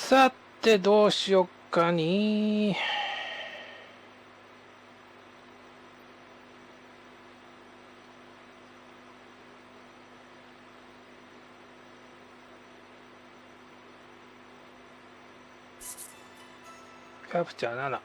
さてどうしよっかに。キャプチャー7。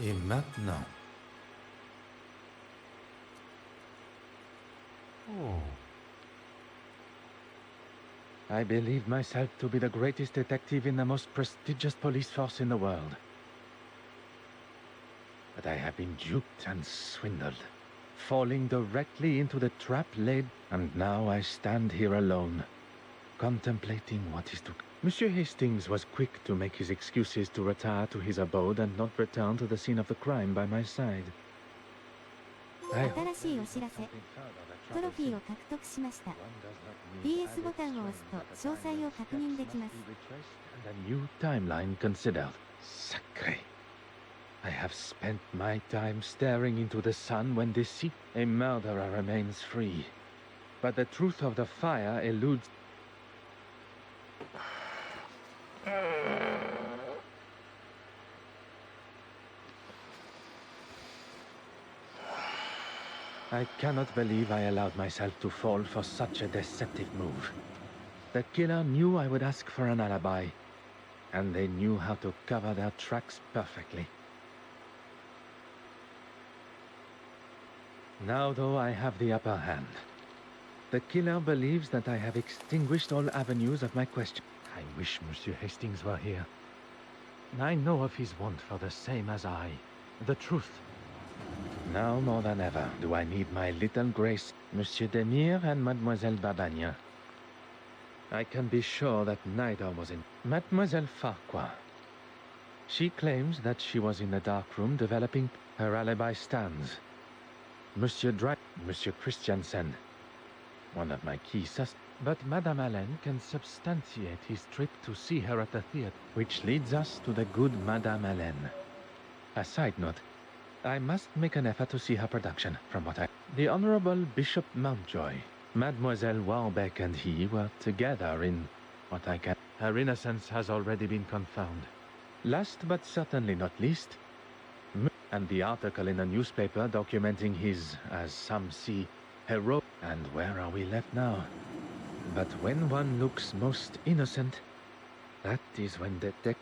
Et maintenant? Oh. I believe myself to be the greatest detective in the most prestigious police force in the world. But I have been duped and swindled, falling directly into the trap laid, and now I stand here alone, contemplating what is to come. Monsieur Hastings was quick to make his excuses to retire to his abode and not return to the scene of the crime by my side. 新しいお知らせ。トロフィーを獲得しました。PS ボタンを押すと詳細を確認できます。And a new timeline considered. Sacré. I have spent my time staring into the sun when a murderer remains free. But the truth of the fire eludes. I cannot believe I allowed myself to fall for such a deceptive move. The killer knew I would ask for an alibi, and they knew how to cover their tracks perfectly. Now, though, I have the upper hand. The killer believes that I have extinguished all avenues of my question. I wish Monsieur Hastings were here. I know of his want for the same as I, the truth. Now more than ever do I need my little grace, Monsieur Demire and Mademoiselle Babagna. I can be sure that neither was in. Mademoiselle Farquhar. She claims that she was in the dark room developing her alibi stands. Monsieur Christiansen, one of my key suspects. But Madame Allen can substantiate his trip to see her at the theatre, which leads us to the good Madame Allen. A side note, I must make an effort to see her production, from what I... The Honorable Bishop Mountjoy, Mademoiselle Warbeck and he were together in what I can... Her innocence has already been confirmed. Last but certainly not least, and the article in the newspaper documenting his, as some see, heroic... And where are we left now? But when one looks most innocent, that is when detect...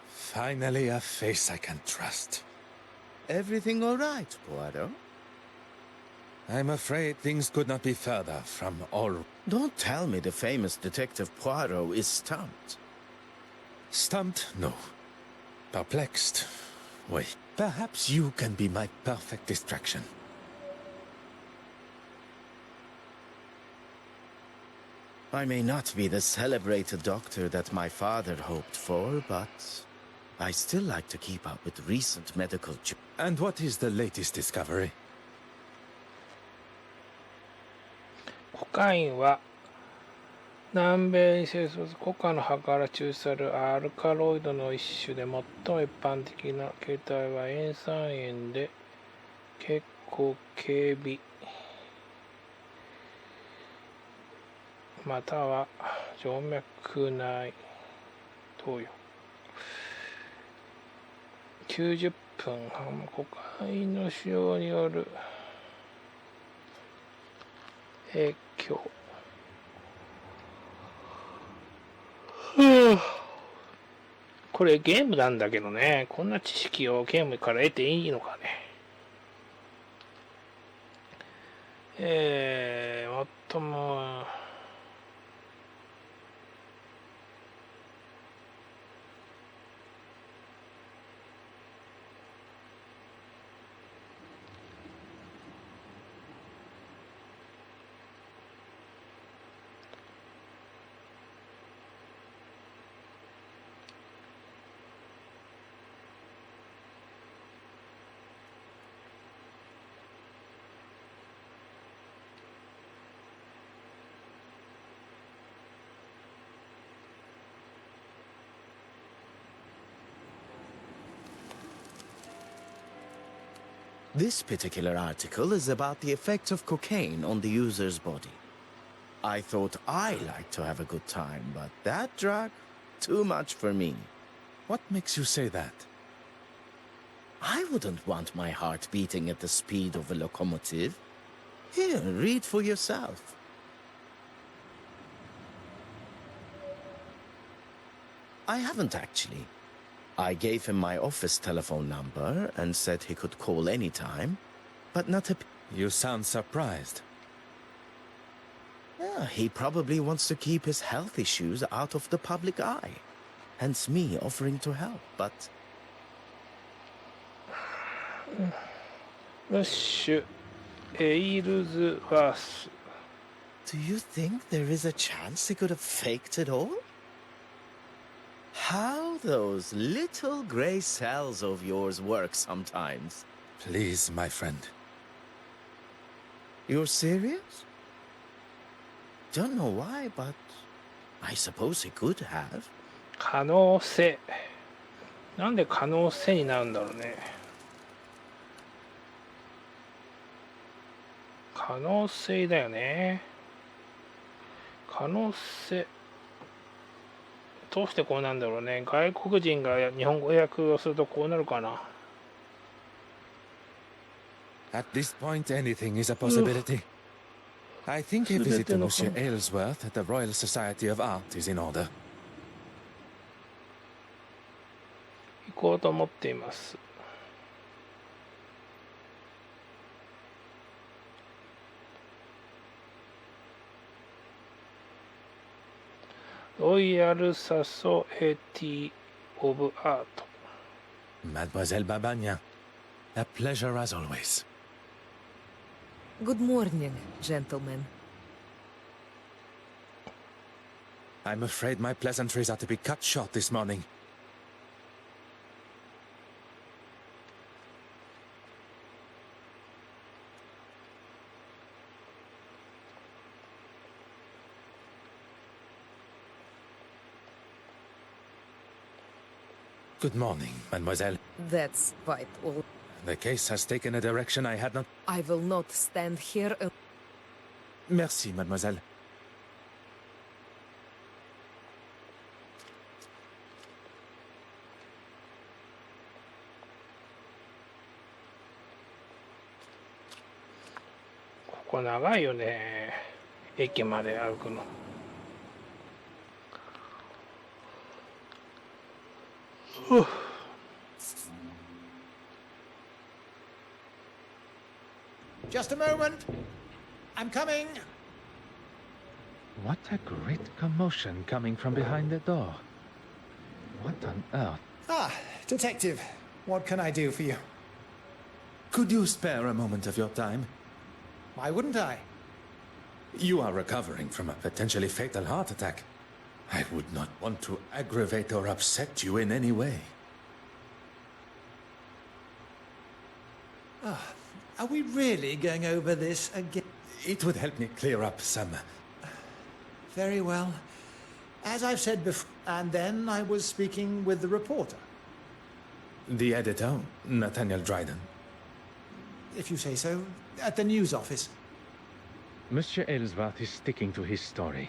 Finally, a face I can trust. Everything all right, Poirot? I'm afraid things could not be further from all... Don't tell me the famous Detective Poirot is stumped. Stumped? No. Perplexed? Wait. Perhaps you can be my perfect distraction. I may not be the celebrated doctor that my father hoped for, but I still like to keep up with recent medical... And what is the latest discovery? コカインは南米に生息するコカの葉から抽出されるアルカロイドの一種で最も一般的な形態は塩酸塩で結構軽微または静脈内投与90分半コカインの使用による影響これゲームなんだけどね、こんな知識をゲームから得ていいのかね。もっとも This particular article is about the effects of cocaine on the user's body. I thought I liked to have a good time, but that drug, too much for me. What makes you say that? I wouldn't want my heart beating at the speed of a locomotive. Here, read for yourself. I haven't actually. I gave him my office telephone number and said he could call anytime, but not a... You sound surprised. Yeah, he probably wants to keep his health issues out of the public eye. Hence me offering to help, but... ムッシュ・エイルズワース Do you think there is a chance he could have faked it all? How those little gray cells of yours work sometimes. Please, my friend. You're serious? Don't know why, but I suppose he could have. 可能性なんで可能性になるんだろうね。可能性だよね。可能性どうしてこうなんだろうね。外国人が日本語訳をするとこうなるかな。At this point, anything is a possibility. I think a visit to Monsieur Aylesworth at the Royal Society of Art is in order. 行こうと思っています。ロイヤル・サソエティ・オブ・アート。Mademoiselle Babagna, a pleasure as always. Good morning, gentlemen. I'm afraid my pleasantries are to be cut short this morning. Good morning, mademoiselle. That's quite all. The case has taken a direction I had not... I will not stand here and... Merci, mademoiselle.ここ長いよね。駅まで歩くの。Just a moment. I'm coming. What a great commotion coming from behind the door. What on earth? Ah, detective. What can I do for you? Could you spare a moment of your time? Why wouldn't I? You are recovering from a potentially fatal heart attack. I would not want to aggravate or upset you in any way. Are we really going over this again? It would help me clear up some... Very well. As I've said before, and then I was speaking with the reporter. The editor, Nathaniel Dryden. If you say so, at the news office. Monsieur Aylesworth is sticking to his story.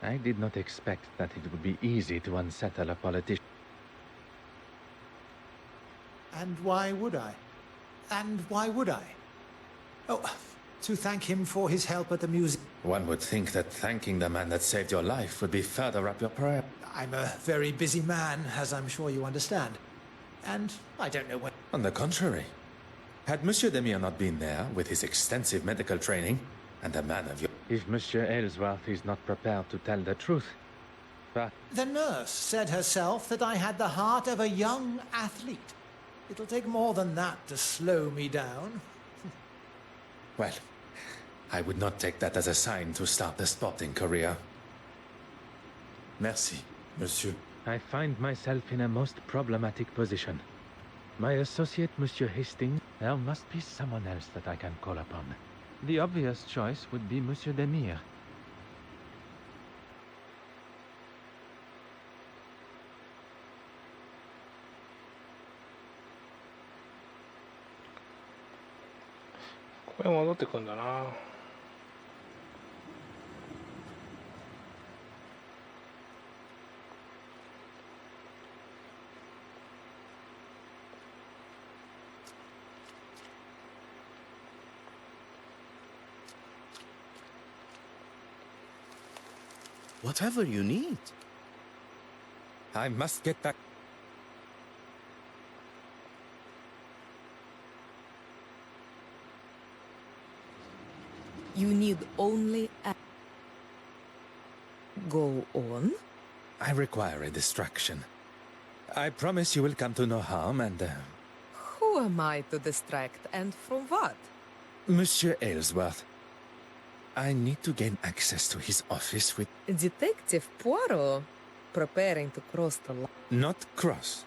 I did not expect that it would be easy to unsettle a politician. And why would I? And why would I? Oh, to thank him for his help at the museum. One would think that thanking the man that saved your life would be further up your prayer. I'm a very busy man, as I'm sure you understand. And I don't know when... On the contrary. Had Monsieur Demir not been there, with his extensive medical training, and a man of your... If Monsieur Aylesworth is not prepared to tell the truth, but... The nurse said herself that I had the heart of a young athlete. It'll take more than that to slow me down. Well, I would not take that as a sign to start the sporting career. Merci, monsieur. I find myself in a most problematic position. My associate, Monsieur Hastings, there must be someone else that I can call upon. The obvious choice would be Monsieur Demir. これ戻ってくんだな。Whatever you need. I must get back. You need only a... Go on. I require a distraction. I promise you will come to no harm and... Who am I to distract, and from what? Monsieur Aylesworth. I need to gain access to his office with... Detective Poirot, preparing to cross the line. Not cross.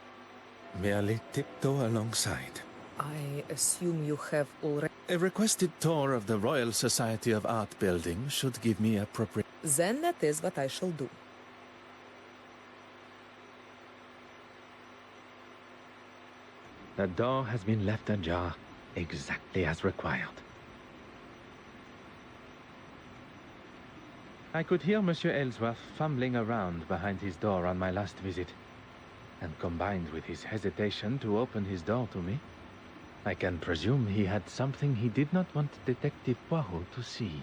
Merely tiptoe alongside. I assume you have already... A requested tour of the Royal Society of Art building should give me appropriate... Then that is what I shall do. The door has been left ajar, exactly as required. I could hear Monsieur Aylesworth fumbling around behind his door on my last visit. And combined with his hesitation to open his door to me, I can presume he had something he did not want Detective Poirot to see.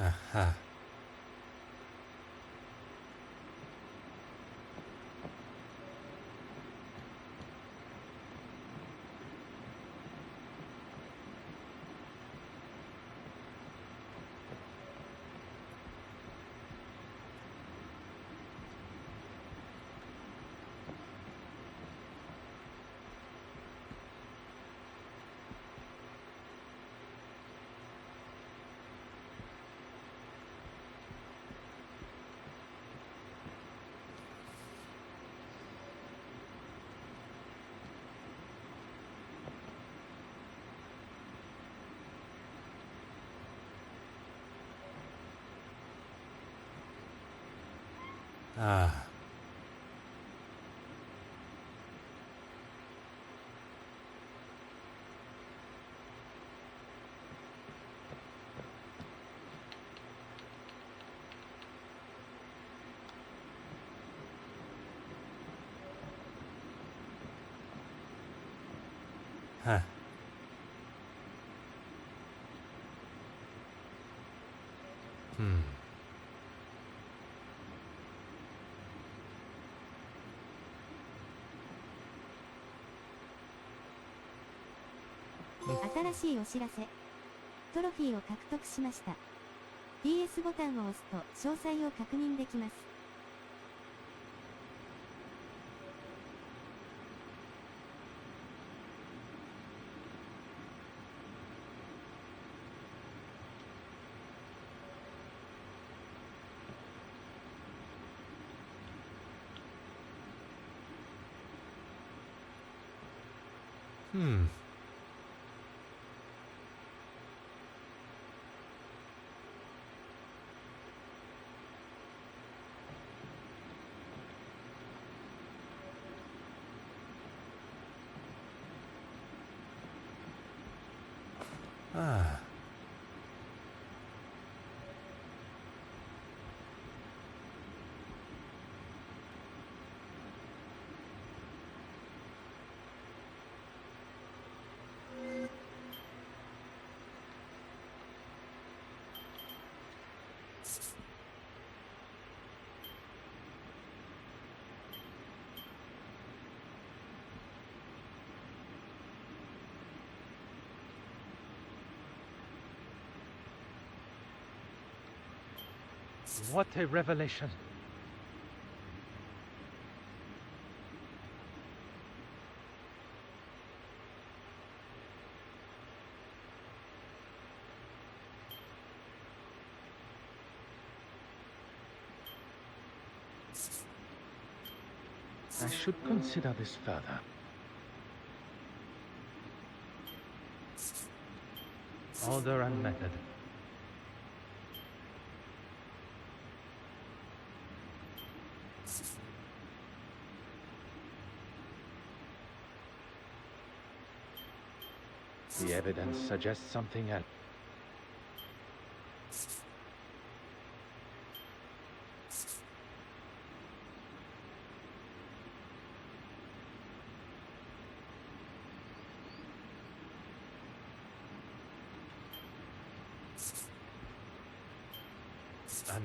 Aha. Ah. Huh. Hmm. 新しいお知らせ。トロフィーを獲得しました。PS ボタンを押すと詳細を確認できます。Hmm. Ah. What a revelation! I should consider this further. Order and method. The evidence suggests something else.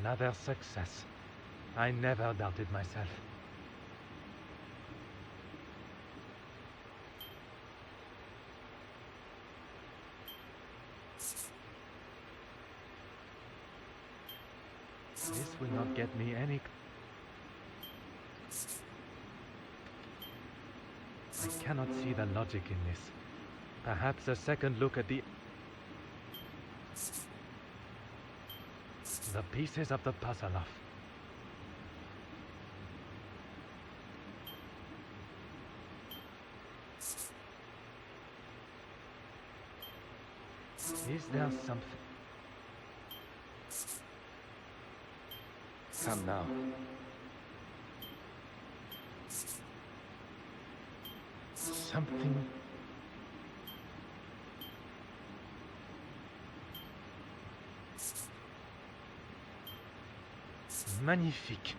Another success. I never doubted myself. This will not get me any... I cannot see the logic in this. Perhaps a second look at the pieces of the puzzle off. Is there something? Come now. Something. Magnifique.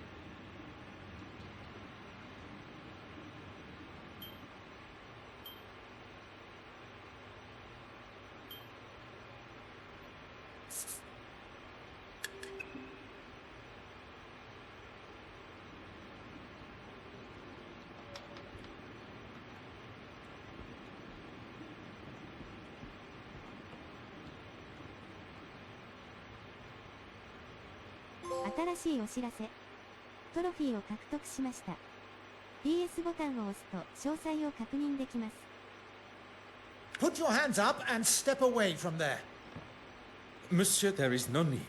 「新しいお知らせ」「トロフィーを獲得しました」「PS ボタンを押すと詳細を確認できます」 Put your hands up and step away from there. Monsieur, there is no need.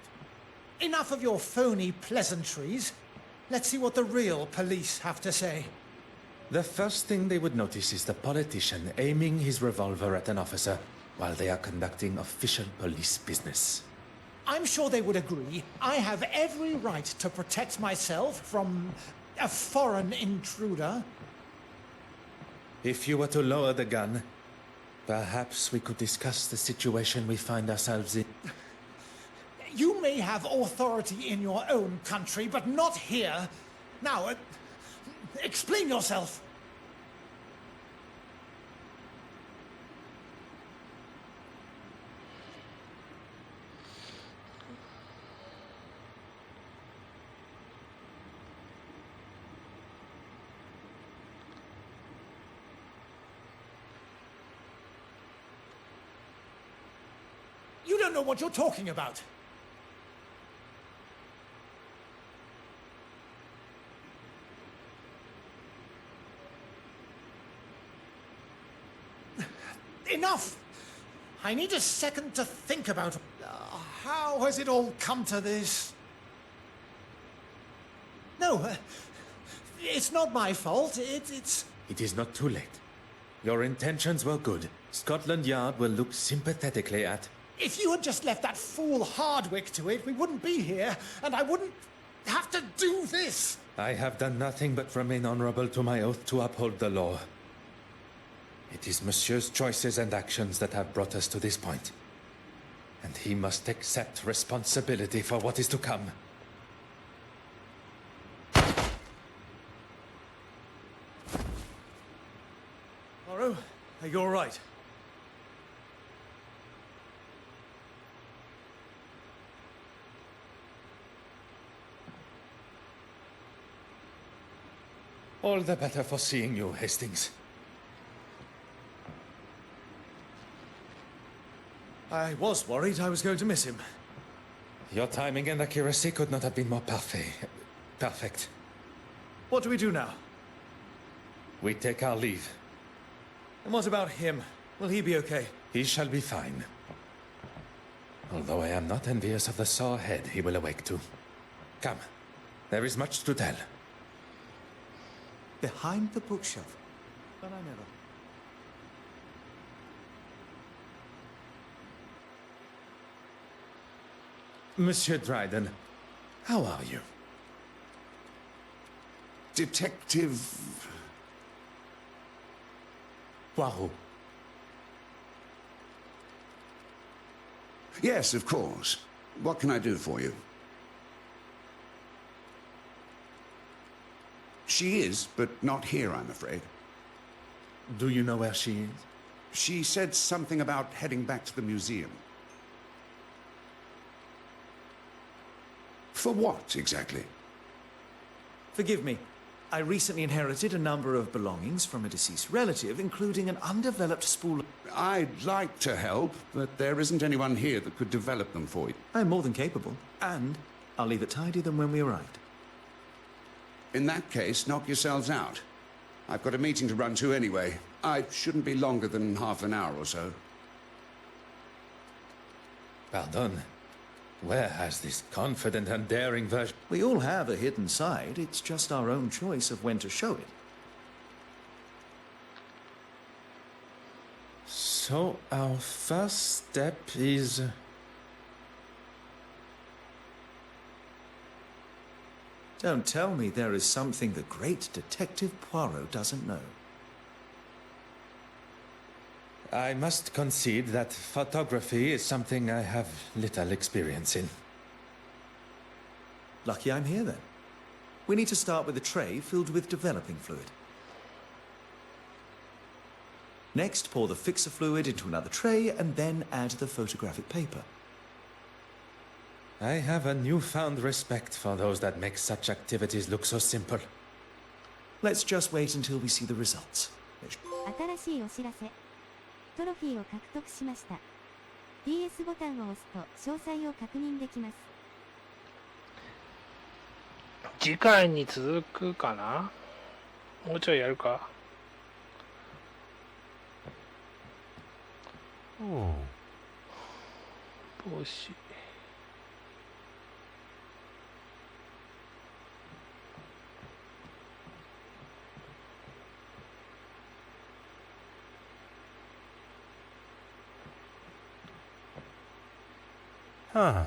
Enough of your phony pleasantries. Let's see what the real police have to say. The first thing they would notice is the politician aiming his revolver at an officer while they are conducting official police business. I'm sure they would agree I have every right to protect myself from a foreign intruder. If you were to lower the gun, perhaps we could discuss the situation we find ourselves in. You may have authority in your own country, but not here. Now, explain yourself. You don't know what you're talking about. Enough! I need a second to think about how has it all come to this? No, it's not my fault. It's... It is not too late. Your intentions were good. Scotland Yard will look sympathetically at... If you had just left that fool Hardwick to it, we wouldn't be here, and I wouldn't have to do this. I have done nothing but remain honorable to my oath to uphold the law. It is Monsieur's choices and actions that have brought us to this point. And he must accept responsibility for what is to come. Morrow, are you all right? All the better for seeing you, Hastings. I was worried I was going to miss him. Your timing and accuracy could not have been more perfect. What do we do now? We take our leave. And what about him? Will he be okay? He shall be fine. Although I am not envious of the sore head he will awake to. Come, there is much to tell. Behind the bookshelf. But I never. Monsieur Dryden, how are you? Detective Poirot. Yes, of course. What can I do for you? She is, but not here, I'm afraid. Do you know where she is? She said something about heading back to the museum. For what, exactly? Forgive me. I recently inherited a number of belongings from a deceased relative, including an undeveloped spool of... I'd like to help, but there isn't anyone here that could develop them for you. I'm more than capable, and I'll leave it tidier than when we arrived. In that case, knock yourselves out. I've got a meeting to run to anyway. I shouldn't be longer than half an hour or so. Pardon. Where has this confident and daring version... We all have a hidden side. It's just our own choice of when to show it. So, our first step is... Don't tell me there is something the great Detective Poirot doesn't know. I must concede that photography is something I have little experience in. Lucky I'm here, then. We need to start with a tray filled with developing fluid. Next, pour the fixer fluid into another tray and then add the photographic paper. I have a newfound respect for those that make such activities look so simple. Let's just wait until we see the results. 新しいお知らせ。トロフィーを獲得しました。PS ボタンを押すと詳細を確認できます。次回に続くかな。もうちょいやるか。帽子。Huh.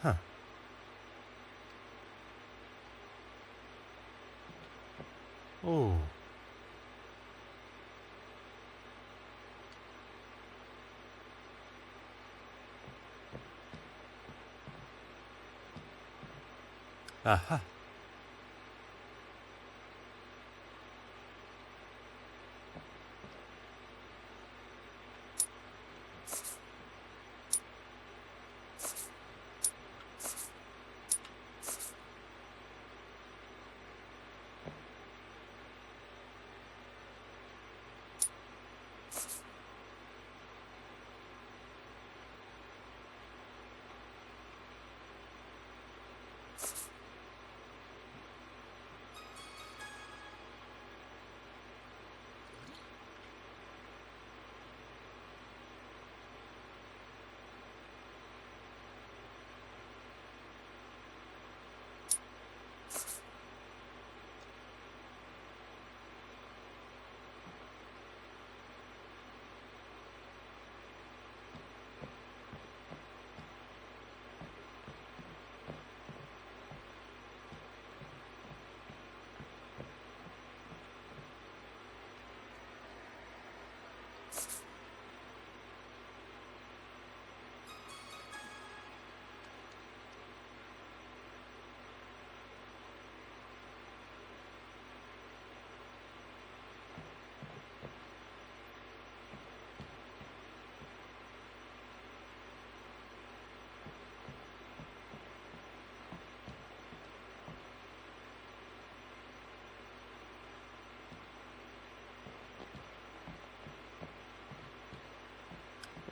Huh. Oh. Aha.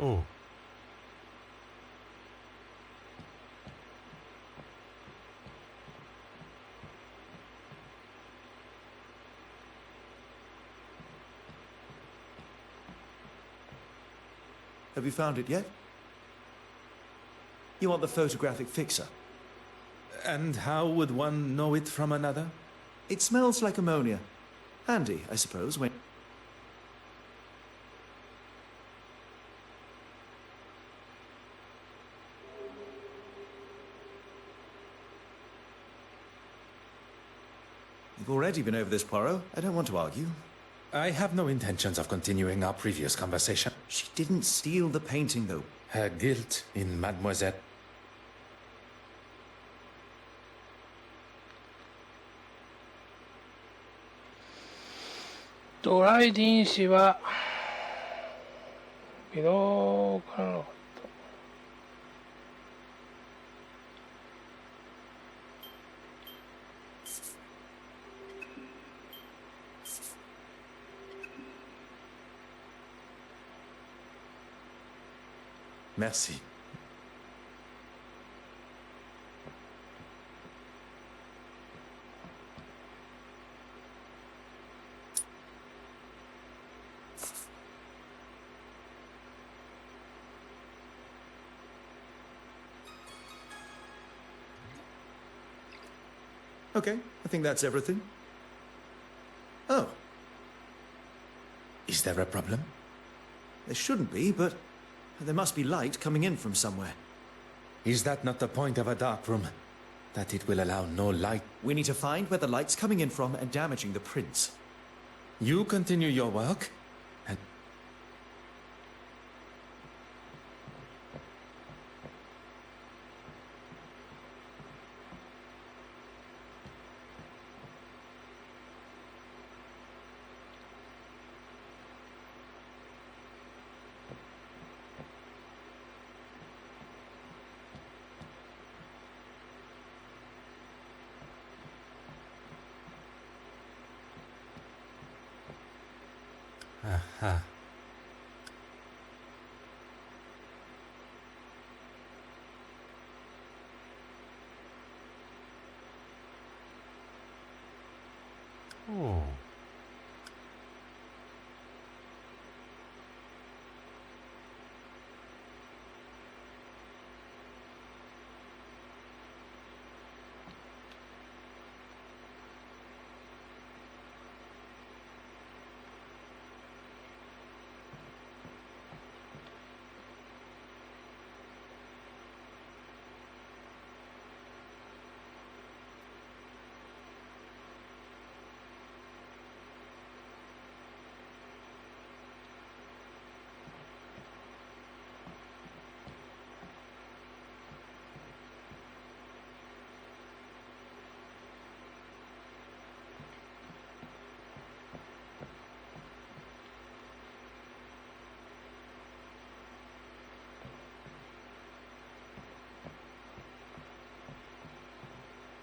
おう。Have you found it yet? You want the photographic fixer? And how would one know it from another? It smells like ammonia. Handy, I suppose, when... You've already been over this, Poirot. I don't want to argue. I have no intentions of continuing our previous conversation. She didn't steal the painting, though. Her guilt in Mademoiselle. ドライディン氏は微動からなかった。Merci. Okay, I think that's everything. Oh. Is there a problem? There shouldn't be, but there must be light coming in from somewhere. Is that not the point of a dark room? That it will allow no light? We need to find where the light's coming in from and damaging the prints. You continue your work, and... Aha. Oh.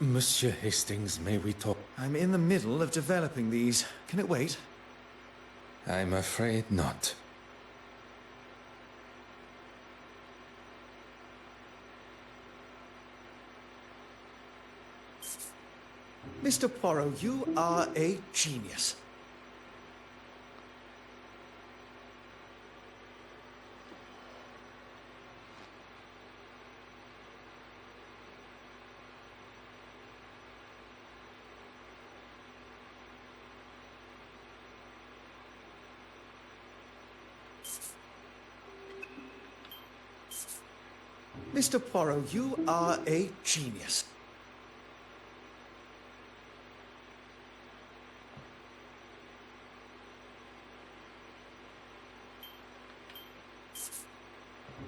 Monsieur Hastings, may we talk? I'm in the middle of developing these. Can it wait? I'm afraid not. Mr. Poirot, you are a genius. Mr. Poirot, you are a genius.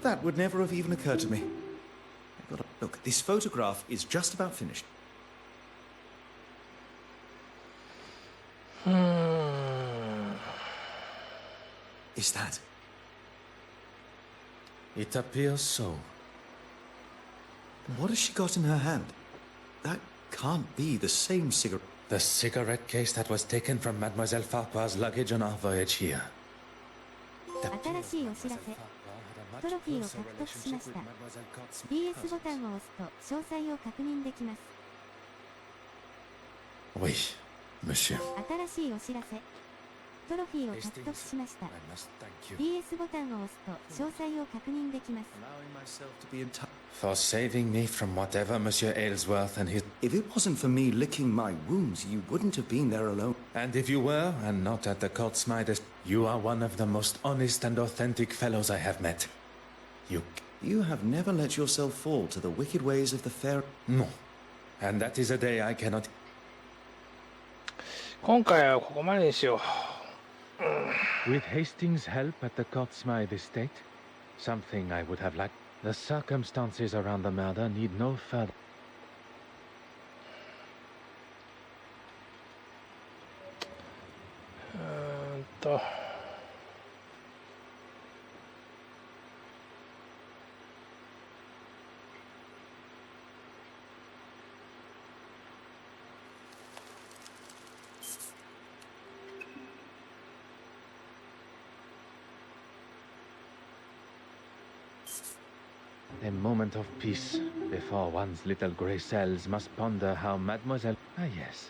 That would never have even occurred to me. Look, this photograph is just about finished. Is that? It appears so. What has she got in her hand? That can't be the same cigarette. The cigarette case that was taken from Mademoiselle Farquhar's luggage on our voyage here. The 新しいお知らせ。トロフィーを獲得しました。DS ボタンを押すと詳細を確認できます。 Oui, monsieur. 新しいお知らせ。トロフィーを獲得しました。 DS ボタンを押すと詳細を確認できます。 Allowing myself to be in touch. For saving me from whatever Monsieur Aylesworth and his... If it wasn't for me licking my wounds, you wouldn't have been there alone. And if you were, and not at the court Smithers, you are one of the most honest and authentic fellows I have met. You have never let yourself fall to the wicked ways of the fair. No. And that is a day I cannot... 今回はここまでにしよう。With Hastings' help at the Cotsmythe estate, something I would have liked. The circumstances around the murder need no further. A moment of peace before one's little grey cells must ponder how Mademoiselle... Ah, yes.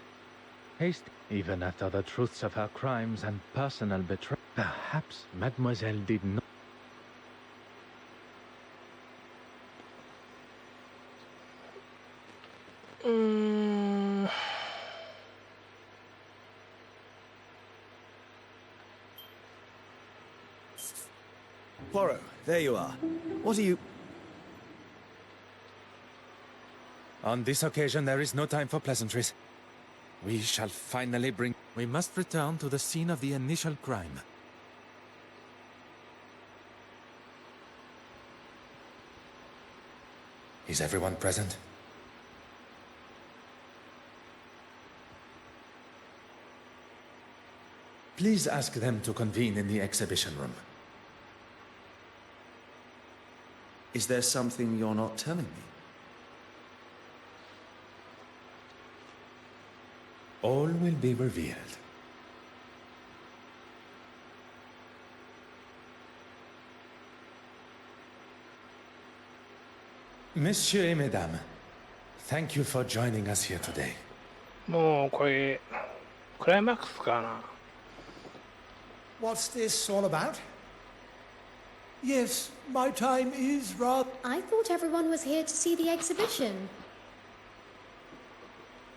Haste, even after the truths of her crimes and personal betrayal. Perhaps Mademoiselle did not... Poirot, there you are. What are you... On this occasion, there is no time for pleasantries. We shall finally bring... We must return to the scene of the initial crime. Is everyone present? Please ask them to convene in the exhibition room. Is there something you're not telling me? All will be revealed. Messieurs et mesdames, thank you for joining us here today. もうこれクライマックスかな。 What's this all about? Yes, my time is rather... I thought everyone was here to see the exhibition.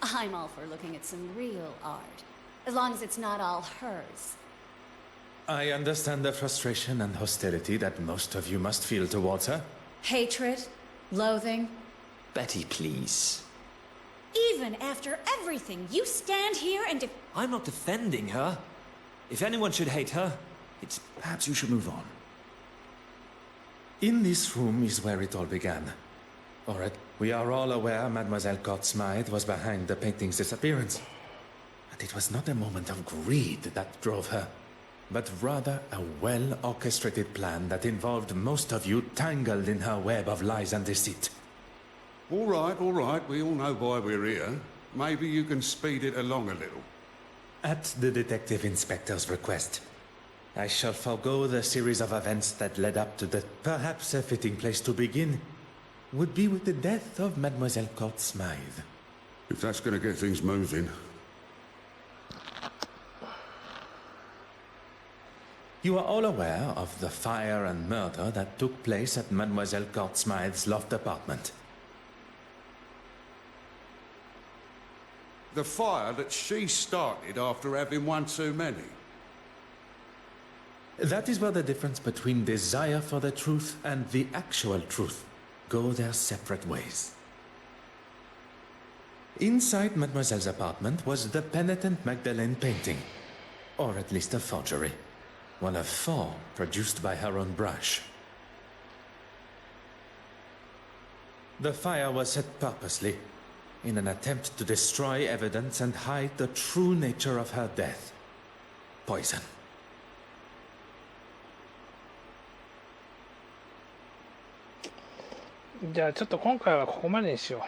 I'm all for looking at some real art, as long as it's not all hers. I understand the frustration and hostility that most of you must feel towards her. Hatred, loathing. Betty, please. Even after everything, you stand here and I'm not defending her. If anyone should hate her, it's perhaps you should move on. In this room is where it all began. All right, we are all aware Mademoiselle Cotsmythe was behind the painting's disappearance. But it was not a moment of greed that drove her, but rather a well-orchestrated plan that involved most of you tangled in her web of lies and deceit. All right, we all know why we're here. Maybe you can speed it along a little. At the detective inspector's request, I shall forego the series of events that led up to the... Perhaps a fitting place to begin would be with the death of Mademoiselle Cotsmythe. If that's going to get things moving. You are all aware of the fire and murder that took place at Mademoiselle Cotsmythe's loft apartment. The fire that she started after having one too many. That is where the difference between desire for the truth and the actual truth go their separate ways. Inside Mademoiselle's apartment was the penitent Magdalene painting, or at least a forgery, one of 4 produced by her own brush. The fire was set purposely, in an attempt to destroy evidence and hide the true nature of her death. Poison. じゃあちょっと今回はここまでにしよう。